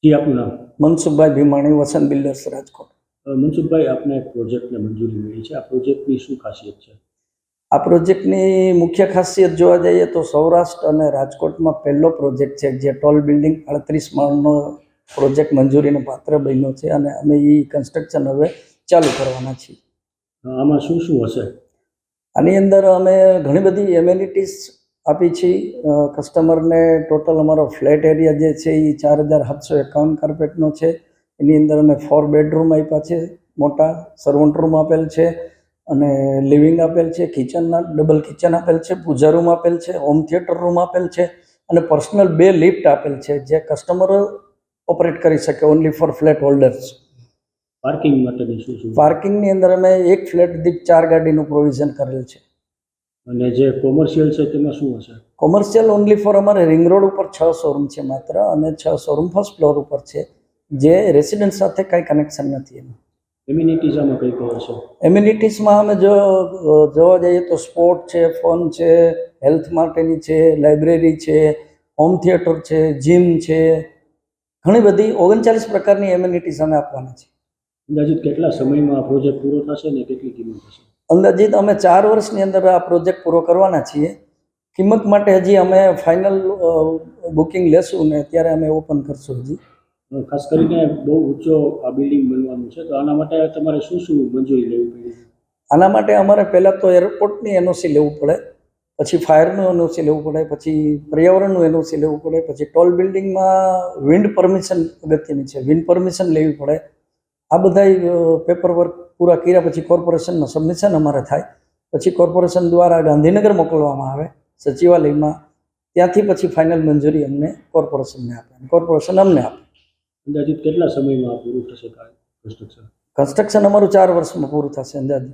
जी आपનું નામ? મનસુખભાઈ ભીમાણી, વસંત બિલ્ડર્સ, રાજકોટ। મનસુખભાઈ, આપને એક પ્રોજેક્ટને મંજૂરી મળી છે, આ પ્રોજેક્ટની શું ખાસિયત છે? આ પ્રોજેક્ટની મુખ્ય ખાસિયત જોવા જઈએ તો સૌરાષ્ટ્ર અને રાજકોટમાં પહેલો પ્રોજેક્ટ છે જે ટોલ બિલ્ડિંગ 38 માળનો પ્રોજેક્ટ મંજૂરીને પાત્ર બન્યો છે અને અમે એ કન્સ્ટ્રક્શન હવે ચાલુ કરવાના છીએ। આમાં શું શું હશે? આની અંદર અમે ઘણી બધી એમ્યુનિટીઝ આપી છે કસ્ટમરને। ટોટલ અમારો ફ્લેટ એરિયા જે છે એ 4751 કાર્પેટનો છે। એની અંદર અમે 4 બેડરૂમ આપ્યા છે, મોટા સર્વન્ટ રૂમ આપેલ છે અને લિવિંગ આપેલ છે, કિચનના ડબલ કિચન આપેલ છે, પૂજા રૂમ આપેલ છે, હોમ થિયેટર રૂમ આપેલ છે અને પર્સનલ 2 લિફ્ટ આપેલ છે જે કસ્ટમરો ઓપરેટ કરી શકે only for flat holders. Parking માટેની શું શું? પાર્કિંગની અંદર અમે એક ફ્લેટ દીઠ 4 ગાડીનું પ્રોવિઝન કરેલ છે। અને જે કોમર્શિયલ છે તેમાં શું હશે? કોમર્શિયલ ઓનલી ફોર અમારે રિંગ રોડ ઉપર 6 શોરૂમ છે માત્ર, અને 6 શોરૂમ ફર્સ્ટ ફ્લોર ઉપર છે જે રેસિડેન્સ સાથે કાંઈ કનેક્શન નથી એનું। એમ્યુનિટીઝ આમાં કઈ કઈ હશે? એમ્યુનિટીઝમાં અમે જોવા જઈએ તો સ્પોર્ટ છે, ફન છે, હેલ્થ માટેની છે, લાઇબ્રેરી છે, હોમ થિયેટર છે, જીમ છે, ઘણી બધી 39 પ્રકારની એમ્યુનિટીઝ અમે આપવાના છે। અંદાજિત કેટલા સમયમાં આ પ્રોજેક્ટ પૂરો થશે ને કેટલી કિંમત હશે? અંદાજિત અમે 4 વર્ષની અંદર આ પ્રોજેક્ટ પૂરો કરવાના છીએ। કિંમત માટે હજી અમે ફાઇનલ બુકિંગ લેશું ને ત્યારે અમે ઓપન કરશું હજી। ખાસ કરીને બહુ ઊંચો આ બિલ્ડિંગ બનવાનું છે, તો આના માટે તમારે શું શું મંજૂરી લેવી પડી? આના માટે અમારે પહેલાં તો એરપોર્ટની એનઓસી લેવું પડે, પછી ફાયરનું એનઓસી લેવું પડે, પછી પર્યાવરણનું એનઓસી લેવું પડે, પછી ટોલ બિલ્ડિંગમાં વિન્ડ પરમિશન અગત્યની છે, વિન્ડ પરમિશન લેવી પડે। આ બધા પેપર વર્ક પૂરા કર્યા પછી કોર્પોરેશનનું સબમિશન અમારે થાય, પછી કોર્પોરેશન દ્વારા ગાંધીનગર મોકલવામાં આવે સચિવાલયમાં, ત્યાંથી પછી ફાઇનલ મંજૂરી અમને કોર્પોરેશનને આપે, કોર્પોરેશન અમને આપે। અંદાજિત કેટલા સમયમાં આ પૂરું થશે કન્સ્ટ્રક્શન? કન્સ્ટ્રક્શન અમારું 4 વર્ષમાં પૂરું થશે અંદાજે।